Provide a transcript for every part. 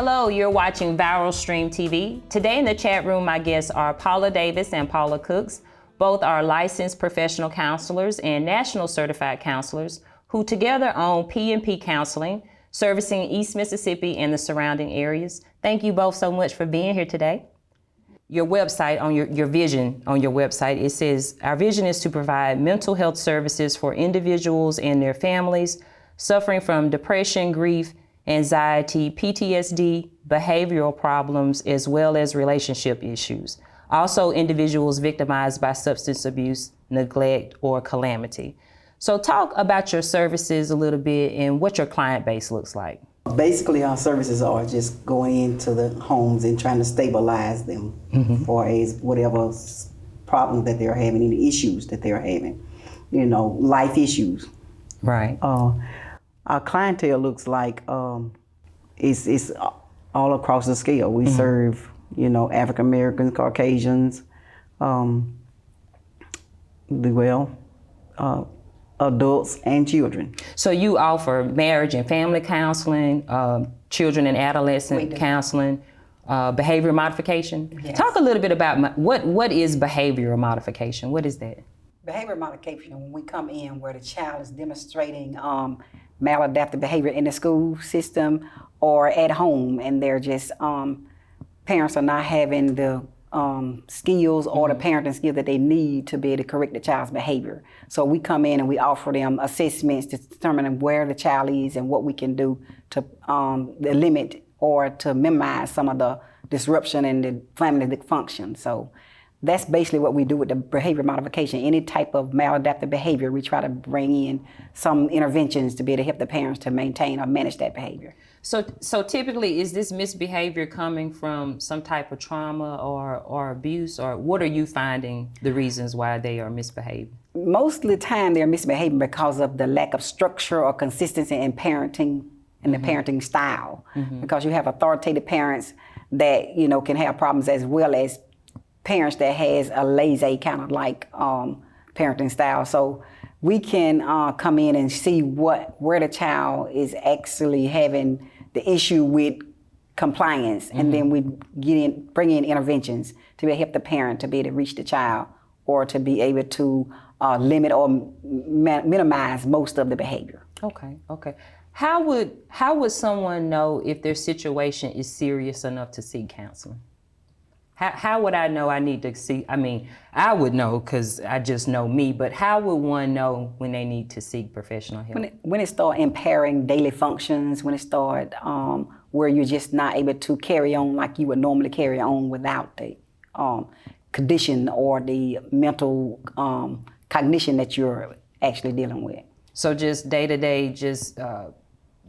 Hello, you're watching Viral Stream TV. Today in the chat room, my guests are Paula Davis and Paula Cooks. Both are licensed professional counselors and national certified counselors who together own P&P Counseling, servicing East Mississippi and the surrounding areas. Thank you both so much for being here today. Your website, on your vision on your website, it says, our vision is to provide mental health services for individuals and their families suffering from depression, grief, anxiety, PTSD, behavioral problems, as well as relationship issues. Also, individuals victimized by substance abuse, neglect, or calamity. So talk about your services a little bit and what your client base looks like. Basically, our services are just going into the homes and trying to stabilize them for whatever problems that they're having, any issues that they're having, life issues. Right. Our clientele looks like it's all across the scale. We serve, African Americans, Caucasians, adults and children. So you offer marriage and family counseling, children and adolescent counseling, behavior modification. Yes. Talk a little bit about what is behavioral modification? What is that? Behavior modification, when we come in where the child is demonstrating maladaptive behavior in the school system or at home, and they're just, parents are not having the skills or the parenting skills that they need to be able to correct the child's behavior. So we come in and we offer them assessments to determine where the child is and what we can do to limit or to minimize some of the disruption in the family dysfunction. So that's basically what we do with the behavior modification. Any type of maladaptive behavior, we try to bring in some interventions to be able to help the parents to maintain or manage that behavior. So typically, is this misbehavior coming from some type of trauma or abuse, or what are you finding the reasons why they are misbehaving? Most of the time, they're misbehaving because of the lack of structure or consistency in parenting and the parenting style. Because you have authoritative parents that can have problems, as well as parents that has a laissez kind of like parenting style. So we can come in and see where the child is actually having the issue with compliance, and then we bring in interventions to be able to help the parent to be able to reach the child or to be able to limit or minimize most of the behavior. Okay. How would someone know if their situation is serious enough to seek counseling? How would I know I need to seek? I mean, I would know because I just know me, but how would one know when they need to seek professional help? When it start impairing daily functions, when it start where you're just not able to carry on like you would normally carry on without the condition or the mental cognition that you're actually dealing with. So just day-to-day, just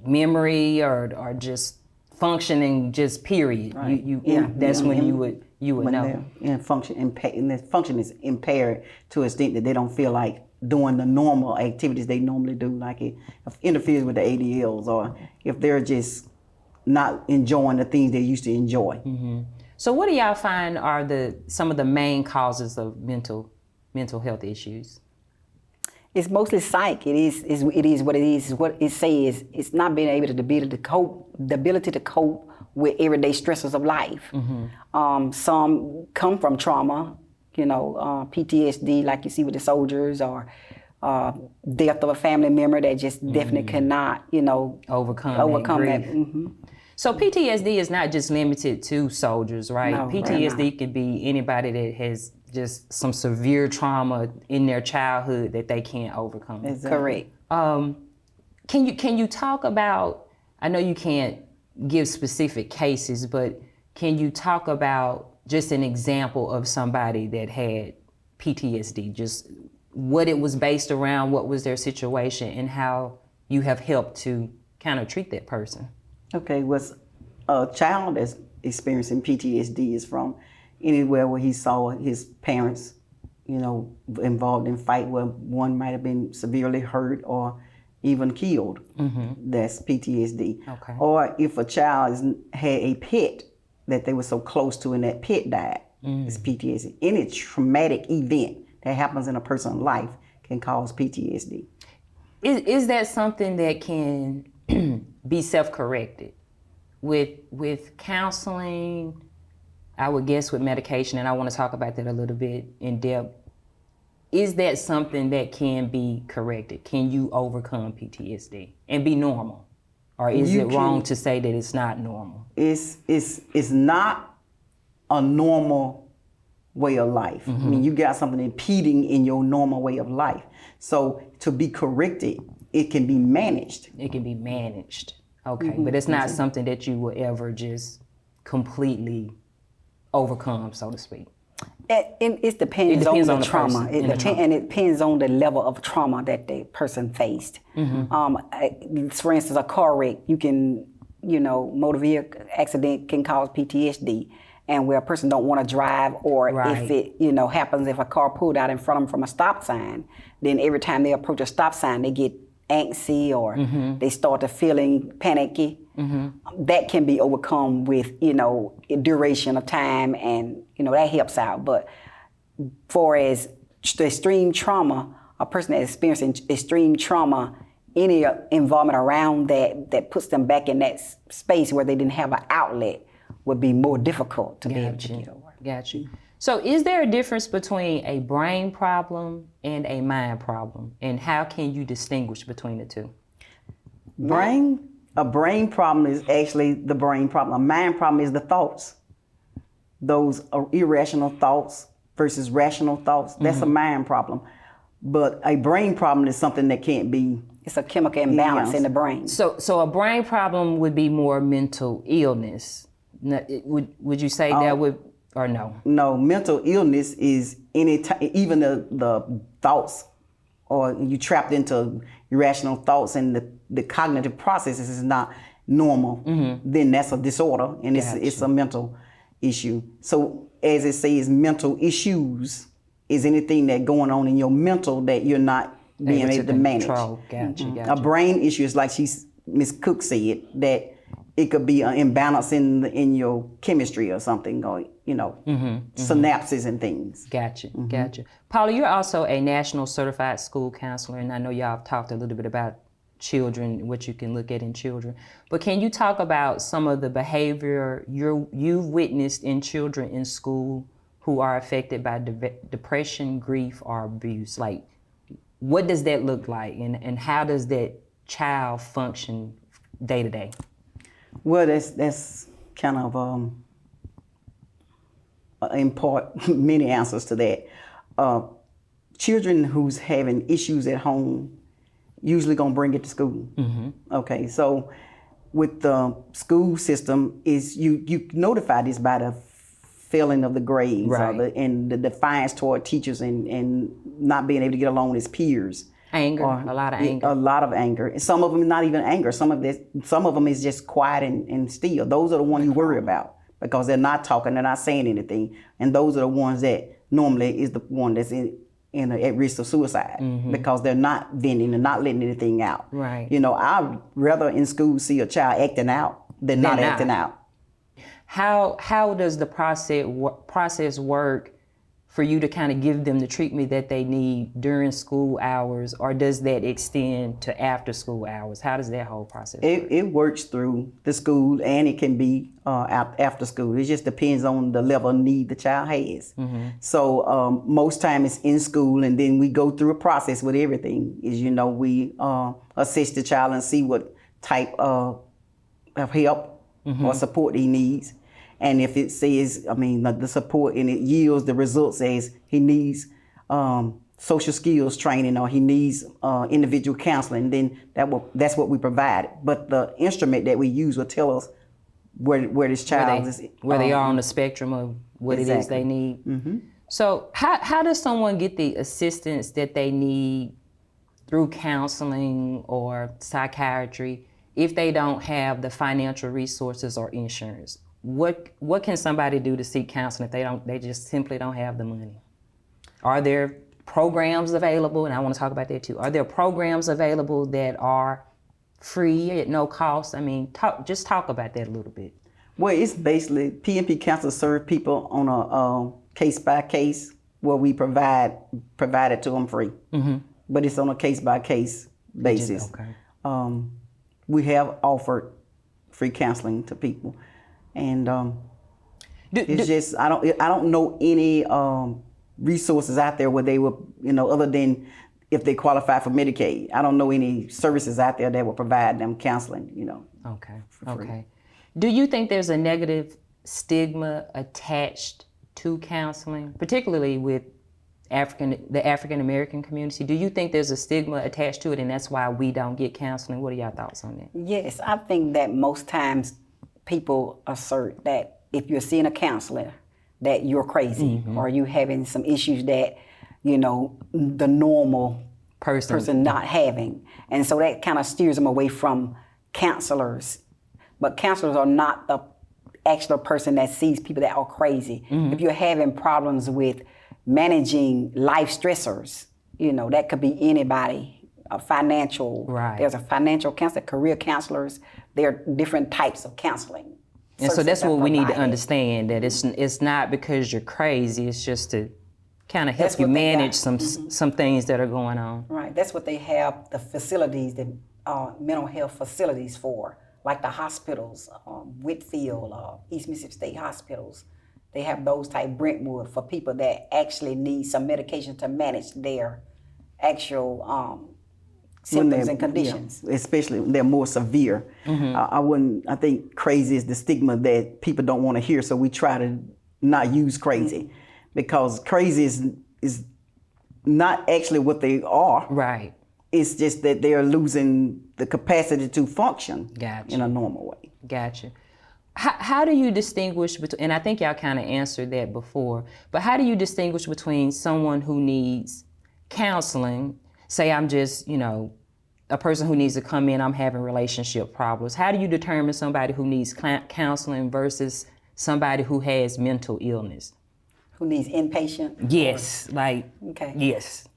memory or just functioning, just period. Right. That's when you would know. And the function is impaired to an extent that they don't feel like doing the normal activities they normally do, like it interferes with the ADLs, or if they're just not enjoying the things they used to enjoy. So what do y'all find are some of the main causes of mental health issues? It's mostly psych. It is what it is. What it says. It's not being able to the ability to cope with everyday stresses of life. Some come from trauma, PTSD, like you see with the soldiers, or death of a family member that just definitely cannot, overcome that. So PTSD is not just limited to soldiers, right? No, PTSD could be anybody that has just some severe trauma in their childhood that they can't overcome. Correct. Can you talk about, I know you can't give specific cases, but can you talk about just an example of somebody that had PTSD, just what it was based around, what was their situation, and how you have helped to kind of treat that person? Okay, a child that's experiencing PTSD is from anywhere where he saw his parents, involved in fight where one might have been severely hurt or even killed. That's PTSD. Okay. Or if a child had a pet that they were so close to and that pet died, it's PTSD. Any traumatic event that happens in a person's life can cause PTSD. Is that something that can be self-corrected? with counseling, I would guess with medication, and I want to talk about that a little bit in depth. Is that something that can be corrected? Can you overcome PTSD and be normal? Or is it wrong to say that it's not normal? It's not a normal way of life. I mean, you got something impeding in your normal way of life. So to be corrected, it can be managed. It can be managed. Okay, but it's not something that you will ever just completely overcome, so to speak. It depends on the trauma. And it depends on the level of trauma that the person faced. For instance, a car wreck, motor vehicle accident can cause PTSD. And where a person don't want to drive, or if it, happens if a car pulled out in front of them from a stop sign, then every time they approach a stop sign, they get antsy or they start to feeling panicky. That can be overcome with, a duration of time, and, that helps out. But for as the extreme trauma, a person that's experiencing extreme trauma, any involvement around that puts them back in that space where they didn't have an outlet would be more difficult to be able to get over. Got you. So is there a difference between a brain problem and a mind problem? And how can you distinguish between the two? A brain problem is actually the brain problem. A mind problem is the thoughts. Those are irrational thoughts versus rational thoughts. That's a mind problem. But a brain problem is something that can't be. It's a chemical imbalance in the brain. So a brain problem would be more mental illness. Would you say that would, or no? No, mental illness is even the thoughts, or you trapped into irrational thoughts and the cognitive processes is not normal. Then that's a disorder, and it's a mental issue. So as it says, mental issues is anything that going on in your mental that you're not being able to manage. Gotcha. A brain issue is like Miss Cook said, that it could be an imbalance in your chemistry or something, or synapses and things. Gotcha. Paula, you're also a national certified school counselor, and I know y'all have talked a little bit about children, what you can look at in children. But can you talk about some of the behavior you've witnessed in children in school who are affected by depression, grief, or abuse? Like, what does that look like, and how does that child function day to day? Well, that's kind of impart many answers to that. Children who's having issues at home usually gonna bring it to school. Okay, so with the school system is you notify this by the failing of the grades, and the defiance toward teachers and not being able to get along with his peers. Anger, a lot of anger. A lot of anger. And some of them not even anger. Some of them is just quiet and still. Those are the ones you worry about because they're not talking, they're not saying anything. And those are the ones that normally is the one that's at risk of suicide because they're not venting and not letting anything out. Right. I'd rather in school see a child acting out than not acting out. How does the process work for you to kind of give them the treatment that they need during school hours, or does that extend to after school hours? How does that whole process work? It works through the school, and it can be after school. It just depends on the level of need the child has. So most time it's in school, and then we go through a process with everything. We assess the child and see what type of help or support he needs. And if it says, the support and it yields the results as he needs social skills training or he needs individual counseling, then that's what we provide. But the instrument that we use will tell us where this child is. Where they are on the spectrum of what it is they need. So how does someone get the assistance that they need through counseling or psychiatry if they don't have the financial resources or insurance? What can somebody do to seek counseling if they just simply don't have the money? Are there programs available? And I want to talk about that too. Are there programs available that are free at no cost? Just talk about that a little bit. Well, it's basically P&P Counseling serve people on a case by case where we provide it to them free. But it's on a case by case basis. We have offered free counseling to people, and it's just I don't know any resources out there where they will, other than if they qualify for Medicaid. I don't know any services out there that will provide them counseling. Okay. For free. Okay. Do you think there's a negative stigma attached to counseling, particularly with the African American community? Do you think there's a stigma attached to it, and that's why we don't get counseling? What are your thoughts on that? Yes, I think that most times people assert that if you're seeing a counselor, that you're crazy or you having some issues that, the normal person not having. And so that kind of steers them away from counselors. But counselors are not the actual person that sees people that are crazy. If you're having problems with managing life stressors, that could be anybody, a financial, there's a financial counselor, career counselors, there are different types of counseling. And so that's what we need to understand, that it's not because you're crazy, it's just to kind of help you manage some things that are going on. Right, that's what they have the facilities, the mental health facilities for, like the hospitals, Whitfield, East Mississippi State Hospitals. They have those type, Brentwood, for people that actually need some medication to manage their actual symptoms and conditions. Yeah, especially when they're more severe. I think crazy is the stigma that people don't want to hear, so we try to not use crazy, because crazy is not actually what they are. Right. It's just that they're losing the capacity to function in a normal way. Gotcha. How do you distinguish between, and I think y'all kind of answered that before, but how do you distinguish between someone who needs counseling, say I'm just, a person who needs to come in, I'm having relationship problems. How do you determine somebody who needs counseling versus somebody who has mental illness? Who needs inpatient? Yes, yes.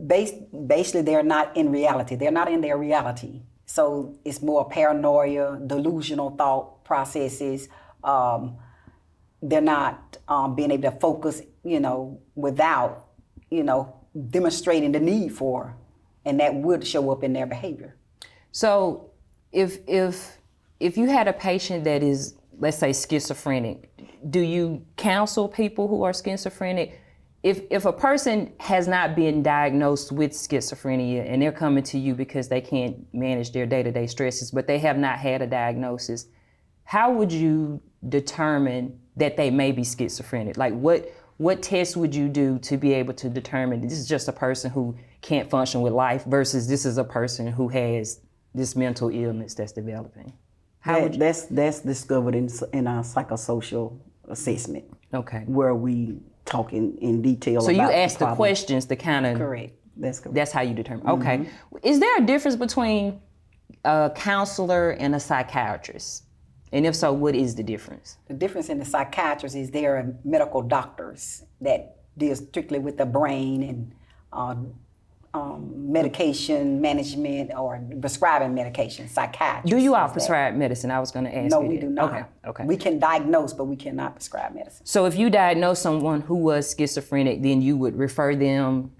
Basically, they're not in reality. They're not in their reality. So it's more paranoia, delusional thought processes. They're not being able to focus, without, demonstrating the need for, and that would show up in their behavior. So if you had a patient that is, let's say, schizophrenic, do you counsel people who are schizophrenic? If a person has not been diagnosed with schizophrenia and they're coming to you because they can't manage their day-to-day stresses, but they have not had a diagnosis, how would you determine that they may be schizophrenic? Like what tests would you do to be able to determine this is just a person who can't function with life versus this is a person who has this mental illness that's developing? That's discovered in our psychosocial assessment. Okay. Where we talk in detail about So you ask the the questions to kind of... Correct. That's correct. That's how you determine. Okay. Is there a difference between a counselor and a psychiatrist? And if so, what is the difference? The difference in the psychiatrists is they are medical doctors that deal strictly with the brain and medication management or prescribing medication. Psychiatrists. Do you all prescribe medicine? I was going to ask No, you we that. do not. Okay. We can diagnose, but we cannot prescribe medicine. So if you diagnose someone who was schizophrenic, then you would refer them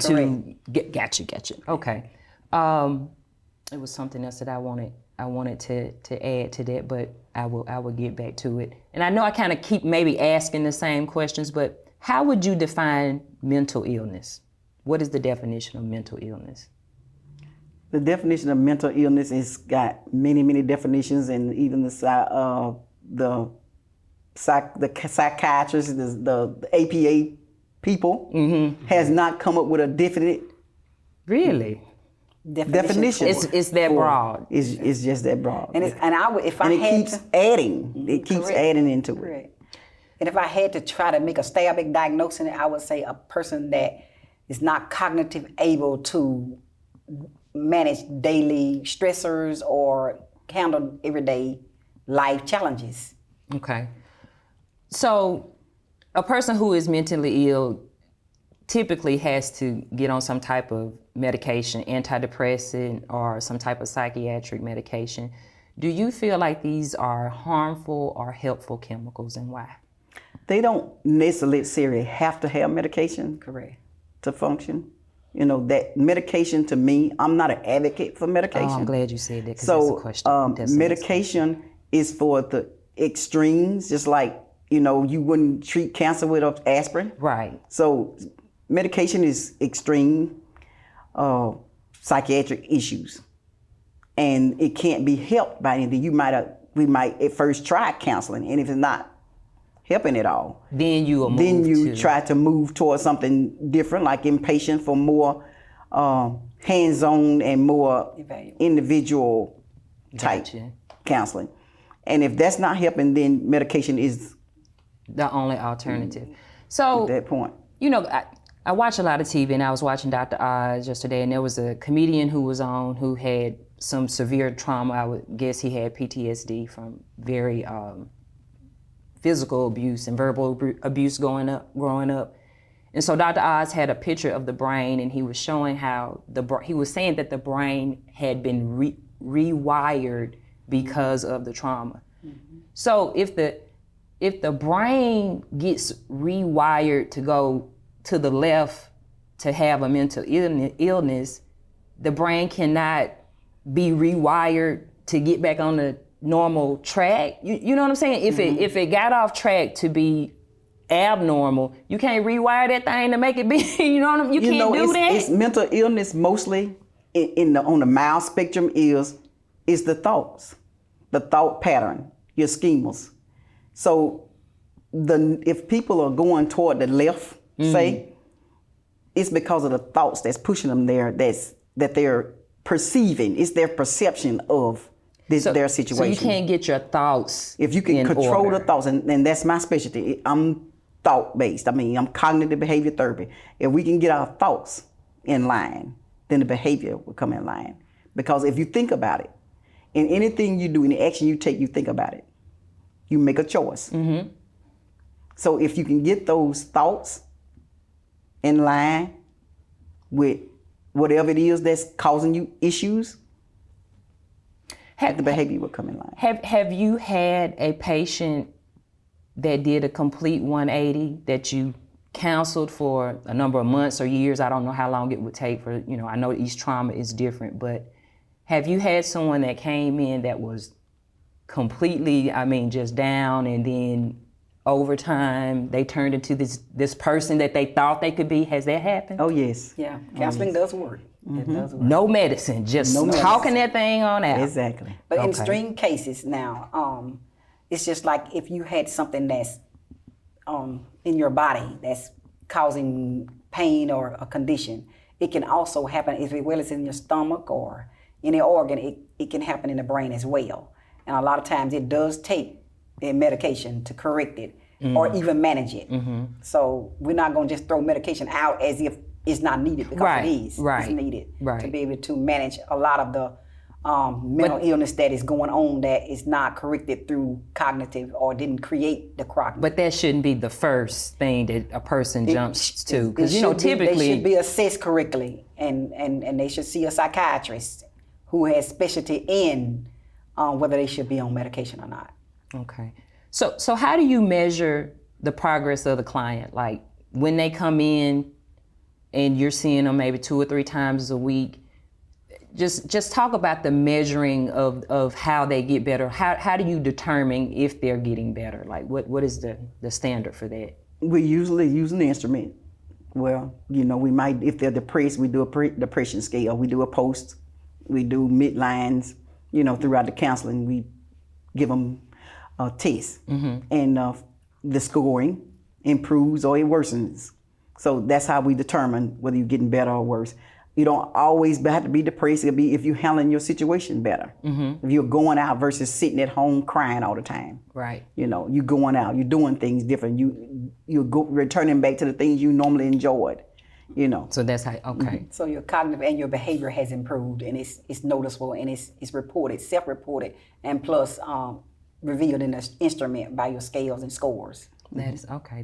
to... Gotcha. Okay. It was something else that I wanted to add to that, but I will get back to it. And I know I kind of keep maybe asking the same questions, but how would you define mental illness? What is the definition of mental illness? The definition of mental illness has got many definitions, and even the psychiatrists, the APA people has not come up with a definite definition. It's that broad. It's just that broad. And it keeps adding. It keeps adding into it. And if I had to try to make a stab diagnosing it, I would say a person that is not cognitive able to manage daily stressors or handle everyday life challenges. Okay. So a person who is mentally ill typically has to get on some type of medication, antidepressant or some type of psychiatric medication. Do you feel like these are harmful or helpful chemicals, and why? They don't necessarily have to have medication. Correct. To function. That medication to me, I'm not an advocate for medication. Oh, I'm glad you said that, because that's a question. Medication is for the extremes, just like, you know, you wouldn't treat cancer with aspirin. Right. So medication is extreme psychiatric issues, and it can't be helped by anything. We might at first try counseling, and if it's not helping at all, then you try to move towards something different, like inpatient, for more hands-on and more individual type counseling. And if that's not helping, then medication is the only alternative. So at that point, you know, I watch a lot of TV, and I was watching Dr. Oz yesterday, and there was a comedian who was on who had some severe trauma. I would guess he had PTSD from very physical abuse and verbal abuse growing up. And so Dr. Oz had a picture of the brain, and he was showing how he was saying that the brain had been rewired because of the trauma. Mm-hmm. So if the brain gets rewired to go to the left to have a mental illness, the brain cannot be rewired to get back on the normal track. You know what I'm saying? If it got off track to be abnormal, you can't rewire that thing to make it be. You know what I mean? You can't do that. It's mental illness mostly on the mild spectrum is the thoughts, the thought pattern, your schemas. So if people are going toward the left, say, it's because of the thoughts that's pushing them there. That they're perceiving. It's their perception of their situation. So you can't get your thoughts. If you can control the thoughts, and that's my specialty. I'm thought-based. I'm cognitive behavior therapy. If we can get our thoughts in line, then the behavior will come in line. Because if you think about it, in anything you do, any action you take, you think about it. You make a choice. Mm-hmm. So if you can get those thoughts in line with whatever it is that's causing you issues, the behavior will come in line. Have you had a patient that did a complete 180 that you counseled for a number of months or years? I don't know how long it would take for, I know each trauma is different, but have you had someone that came in that was completely, just down, and then over time they turned into this person that they thought they could be? Has that happened? Oh, yes. Yeah, counseling does work. Mm-hmm. It does work. No medicine, just talking that thing on out. Exactly. But in extreme cases now, it's just like if you had something that's in your body that's causing pain or a condition, it can also happen as well as in your stomach or any organ. It can happen in the brain as well. And a lot of times it does take medication to correct it or even manage it. Mm-hmm. So we're not going to just throw medication out as if it's not needed, because it is. It's needed to be able to manage a lot of the mental illness that is going on that is not corrected through cognitive or didn't create the cognitive. But that shouldn't be the first thing that a person jumps to, because typically they should be assessed correctly, and they should see a psychiatrist who has specialty in whether they should be on medication or not. Okay. So how do you measure the progress of the client? Like when they come in and you're seeing them maybe 2 or 3 times a week, just talk about the measuring of how they get better. How do you determine if they're getting better? Like what is the standard for that? We usually use an instrument. Well, we might, if they're depressed, we do a depression scale. We do a post. We do midlines. Throughout the counseling, we give them a test, and the scoring improves or it worsens. So that's how we determine whether you're getting better or worse. You don't always have to be depressed. It'll be if you're handling your situation better. Mm-hmm. If you're going out versus sitting at home crying all the time. Right. You're going out. You're doing things different. You're returning back to the things you normally enjoyed. So that's how. Okay. Mm-hmm. So your cognitive and your behavior has improved, and it's noticeable, and it's reported, self-reported, and plus revealed in the instrument by your scales and scores. That is okay.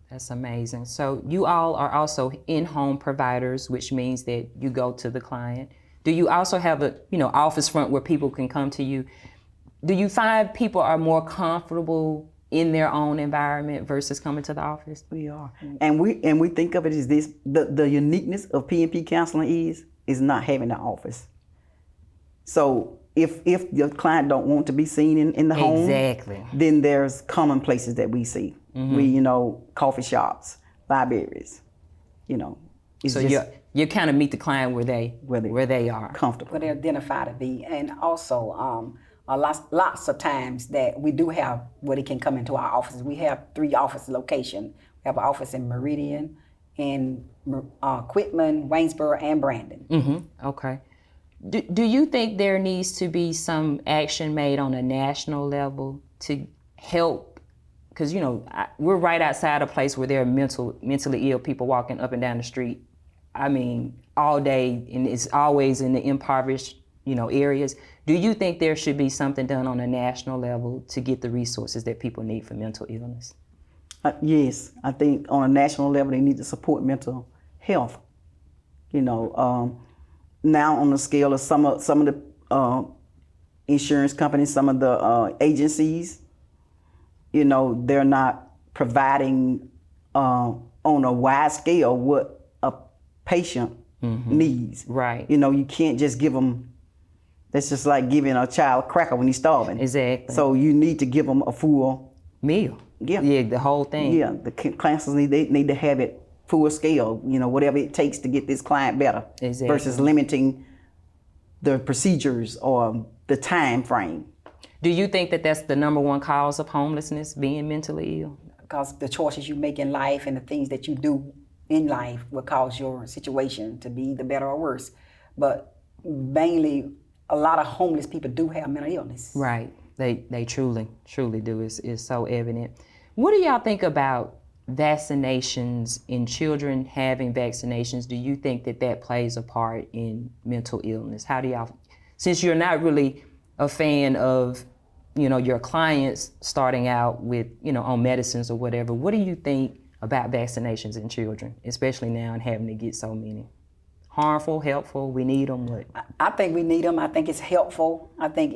That's amazing. So you all are also in-home providers, which means that you go to the client. Do you also have a office front where people can come to you? Do you find people are more comfortable in their own environment versus coming to the office? We are, and we think of it as this: the uniqueness of P&P Counseling is not having an office. So if your client don't want to be seen in the home, Exactly. then there's common places that we see. We, coffee shops, libraries, It's So just you kind of meet the client where they are. comfortable. Where they identify to be. And also, lots of times that we do have where they can come into our offices. We have 3 office locations. We have an office in Meridian, in Quitman, Waynesboro, and Brandon. Okay. Do you think there needs to be some action made on a national level to help? Because, we're right outside a place where there are mentally ill people walking up and down the street, all day, and it's always in the impoverished, areas. Do you think there should be something done on a national level to get the resources that people need for mental illness? Yes, I think on a national level they need to support mental health. Now on the scale of some of the insurance companies, some of the agencies, they're not providing on a wide scale what a patient needs. Right. You can't just give them. That's just like giving a child a cracker when he's starving. Exactly. So you need to give them a full meal. Yeah. Yeah, the whole thing. Yeah, the counselors need to have it full scale. Whatever it takes to get this client better. Exactly. Versus limiting the procedures or the time frame. Do you think that that's the number one cause of homelessness, being mentally ill? Because the choices you make in life and the things that you do in life will cause your situation to be either better or worse. But mainly, a lot of homeless people do have mental illness. Right. They truly do. It's so evident. What do y'all think about vaccinations in children having vaccinations? Do you think that plays a part in mental illness? How do y'all, since you're not really a fan of, your clients starting out with, on medicines or whatever, what do you think about vaccinations in children, especially now and having to get so many? Harmful, helpful, we need them, what? I think we need them. I think it's helpful. I think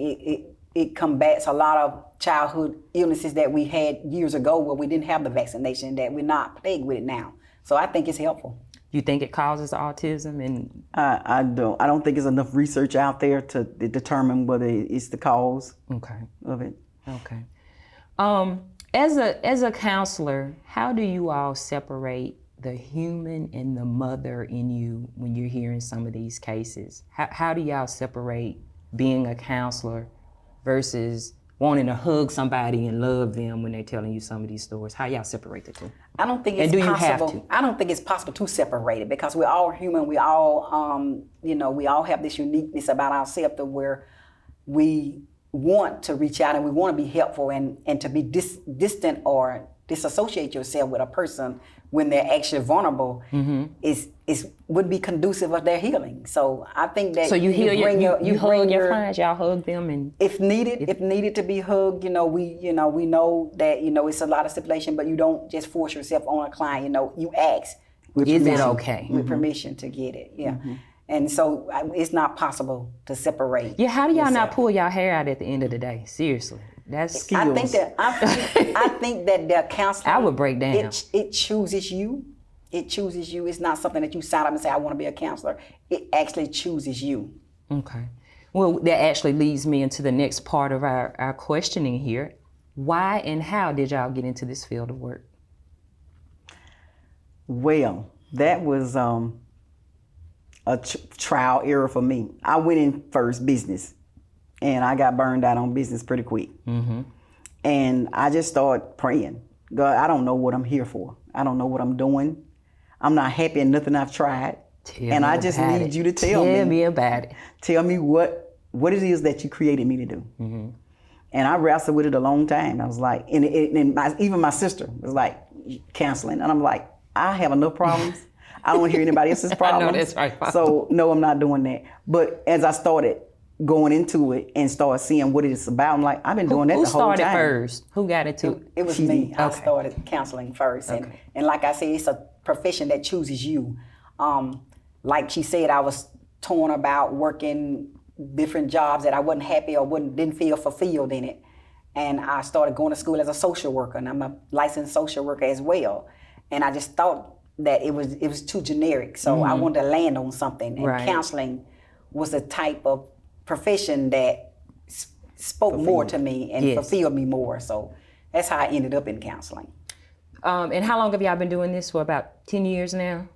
it combats a lot of childhood illnesses that we had years ago where we didn't have the vaccination, that we're not plagued with it now. So I think it's helpful. You think it causes autism? And I don't think there's enough research out there to determine whether it's the cause of it. Okay. As a counselor, how do you all separate the human and the mother in you when you're hearing some of these cases? How do y'all separate being a counselor versus wanting to hug somebody and love them when they're telling you some of these stories? How y'all separate the two? I don't think it's possible. I don't think it's possible to separate it because we're all human. We all, we all have this uniqueness about ourselves to where we want to reach out and we want to be helpful and to be distant or disassociate yourself with a person when they're actually vulnerable would be conducive of their healing. So I think that you hug your clients, y'all hug them, and if needed to be hugged, we know that it's a lot of stipulation, but you don't just force yourself on a client. You ask. Is it okay? With permission to get it, yeah. And so it's not possible to separate. Yeah, how do y'all yourself. not pull y'all hair out at the end of the day? Seriously, that's skills. I think that their counseling, I would break down. It chooses you. It chooses you. It's not something that you sign up and say, I want to be a counselor. It actually chooses you. Okay. Well, that actually leads me into the next part of our questioning here. Why and how did y'all get into this field of work? Well, that was a trial error for me. I went in first business, and I got burned out on business pretty quick. And I just started praying. God, I don't know what I'm here for. I don't know what I'm doing. I'm not happy in nothing I've tried. And I just need you to tell me. Tell me about it. Tell me what it is that you created me to do. And I wrestled with it a long time. I was like, even my sister was like, counseling. And I'm like, I have enough problems. I don't want to hear anybody else's problems. I know that's right. So no, I'm not doing that. But as I started going into it and started seeing what it's about, I'm like, I've been doing that the whole time. Who started first? Who got into it? It was me. I started counseling first. And like I said, it's a profession that chooses you. Like she said, I was torn about working different jobs that I wasn't happy or didn't feel fulfilled in it. And I started going to school as a social worker, and I'm a licensed social worker as well. And I just thought that it was too generic, so I wanted to land on something. And counseling was a type of profession that spoke more to me and Yes. fulfilled me more. So that's how I ended up in counseling. And how long have y'all been doing this for? About 10 years now?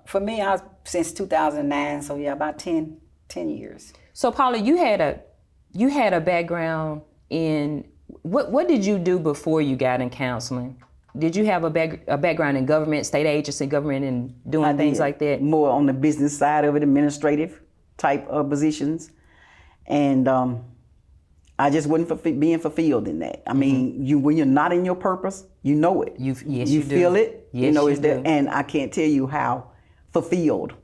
For me, I was since 2009, so yeah, about 10 years. So Paula, you had a background in, what did you do before you got in counseling? Did you have a background in government, state agency, government, and doing things like that? More on the business side of it, administrative type of positions. And I just wasn't being fulfilled in that. I mean, when you're not in your purpose, you know it. You feel do. it. Yes, you know, you it's there. do. And I can't tell you how fulfilled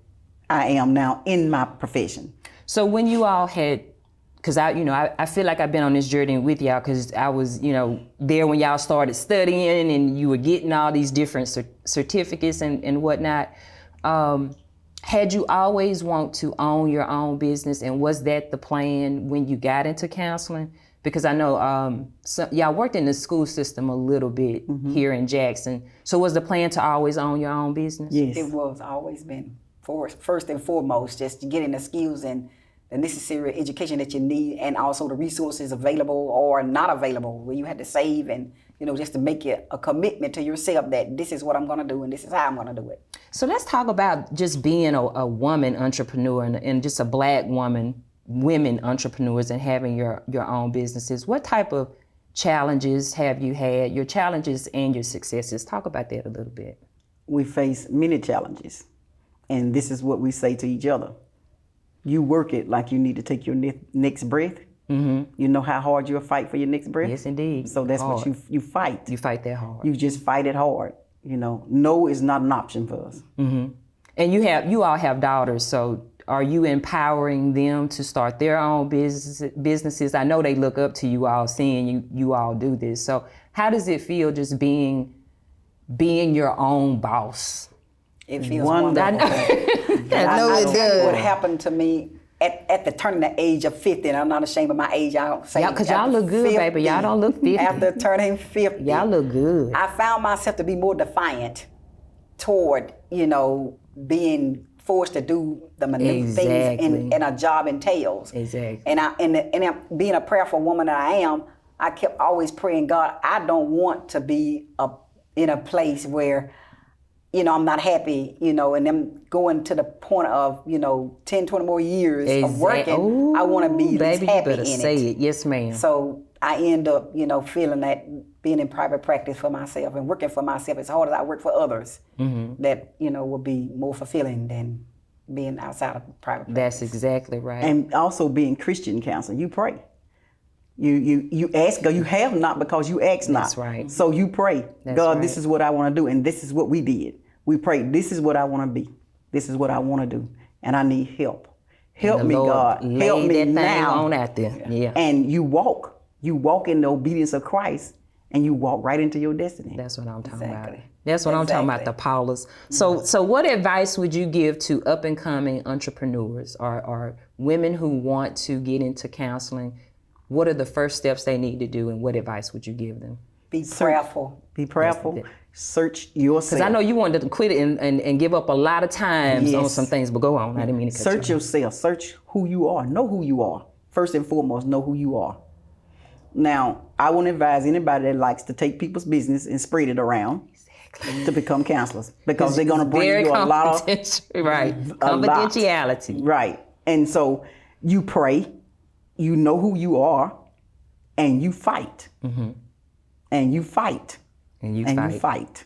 I am now in my profession. So when you all had, because I feel like I've been on this journey with y'all because I was, there when y'all started studying and you were getting all these different certificates and whatnot. Had you always want to own your own business, and was that the plan when you got into counseling? Because I know y'all worked in the school system a little bit here in Jackson. So was the plan to always own your own business? Yes. It was always been first and foremost, just to getting the skills and the necessary education that you need, and also the resources available or not available, where you had to save and, just to make it a commitment to yourself that this is what I'm going to do and this is how I'm going to do it. So let's talk about just being a woman entrepreneur and just a Black women entrepreneurs and having your own businesses. What type of challenges have you had, your challenges and your successes? Talk about that a little bit. We face many challenges, and this is what we say to each other. You work it like you need to take your next breath. Mm-hmm. You know how hard you'll fight for your next breath? Yes, indeed. So that's hard. what you fight. You fight that hard. You just fight it hard. No is not an option for us. Mm-hmm. And you all have daughters, so are you empowering them to start their own businesses? I know they look up to you all, seeing you all do this. So how does it feel just being your own boss? It feels wonderful. I know it does. What happened to me at the turning the age of 50, and I'm not ashamed of my age. I don't say because y'all look good, 50, baby. Y'all don't look 50. After turning 50, y'all look good. I found myself to be more defiant toward, being forced to do the minute things in a job entails. Exactly. And being a prayerful woman that I am, I kept always praying, God, I don't want to be in a place where, I'm not happy, and them going to the point of, 10, 20 more years of working. Ooh, I want to be baby, happy you better in say it. Yes, ma'am. So I end up, feeling that being in private practice for myself and working for myself as hard as I work for others, that, will be more fulfilling than being outside of private practice. That's exactly right. And also being Christian counseling, you pray. You ask God, you have not because you ask not. That's right. So you pray, That's God, right. this is what I want to do, and this is what we did. We prayed, this is what I want to be. This is what I want to do, and I need help. Help me, Lord, God. lay Help me that thing now. on out there. Yeah. And you walk in the obedience of Christ, and you walk right into your destiny. That's what I'm talking about. Exactly. That's what I'm talking about, the Paulas. So what advice would you give to up and coming entrepreneurs or women who want to get into counseling? What are the first steps they need to do, and what advice would you give them? Be prayerful. Be prayerful. Search yourself. Because I know you wanted to quit it and give up a lot of times on Yes. some things, but go on. I didn't mean to cut Search you. yourself. Search who you are. Know who you are. First and foremost, know who you are. Now, I won't advise anybody that likes to take people's business and spread it around to become counselors, because they're going to bring Very you a lot of right. Confidentiality. Right. And so you pray, you know who you are, and you fight. Mm-hmm. And you fight. And you fight.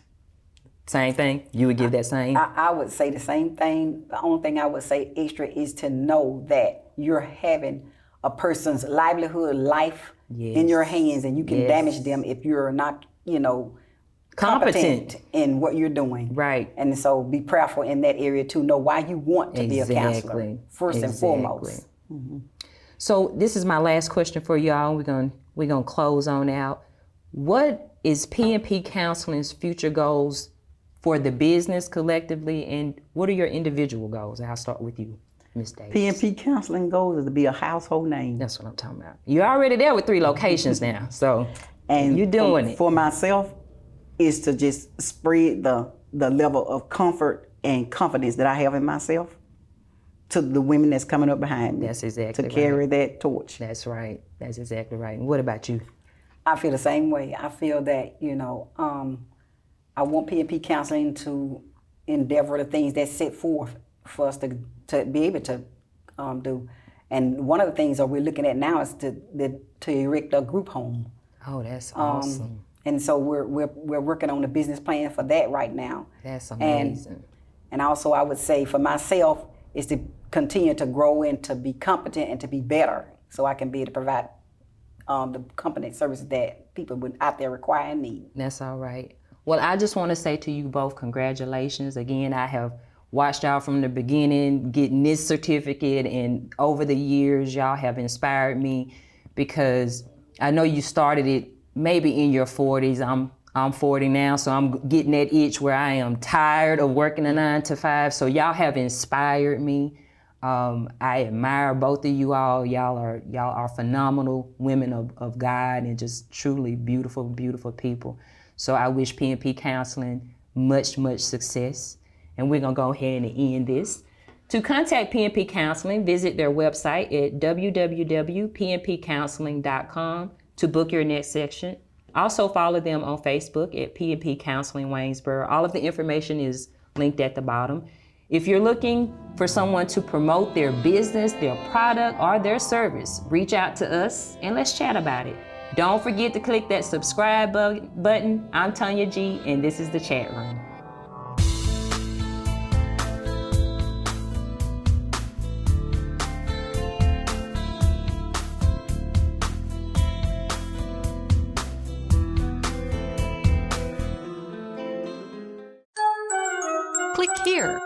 Same thing? You would give that same? I would say the same thing. The only thing I would say extra is to know that you're having a person's livelihood, life in your hands, and you can damage them if you're not, competent in what you're doing. Right. And so be prayerful in that area to know why you want to be a counselor, first and foremost. Mm-hmm. So this is my last question for y'all. We're gonna close on out. What is P&P Counseling's future goals for the business collectively, and what are your individual goals? I'll start with you, Ms. Davis. P&P Counseling goals is to be a household name. That's what I'm talking about. You're already there with 3 locations now, so And you're doing it. For myself, is to just spread the level of comfort and confidence that I have in myself, to the women that's coming up behind me. That's exactly to carry right. that torch. That's right. That's exactly right. And what about you? I feel the same way. I feel that, I want P&P Counseling to endeavor the things that's set forth for us to be able to do. And one of the things that we're looking at now is to erect a group home. Oh, that's awesome. And so we're working on a business plan for that right now. That's amazing. And also I would say for myself is to continue to grow and to be competent and to be better so I can be able to provide the company services that people would out there require and need. That's all right. Well, I just want to say to you both, congratulations. Again, I have watched y'all from the beginning, getting this certificate, and over the years, y'all have inspired me because I know you started it maybe in your 40s. I'm 40 now, so I'm getting that itch where I am tired of working a 9 to 5. So y'all have inspired me. I admire both of you all. Y'all are phenomenal women of God and just truly beautiful, beautiful people. So I wish P&P Counseling much, much success. And we're gonna go ahead and end this. To contact P&P Counseling, visit their website at www.pnpcounseling.com to book your next session. Also follow them on Facebook at P&P Counseling Waynesboro. All of the information is linked at the bottom. If you're looking for someone to promote their business, their product, or their service, reach out to us and let's chat about it. Don't forget to click that subscribe button. I'm Tonya G, and this is the chat room. Click here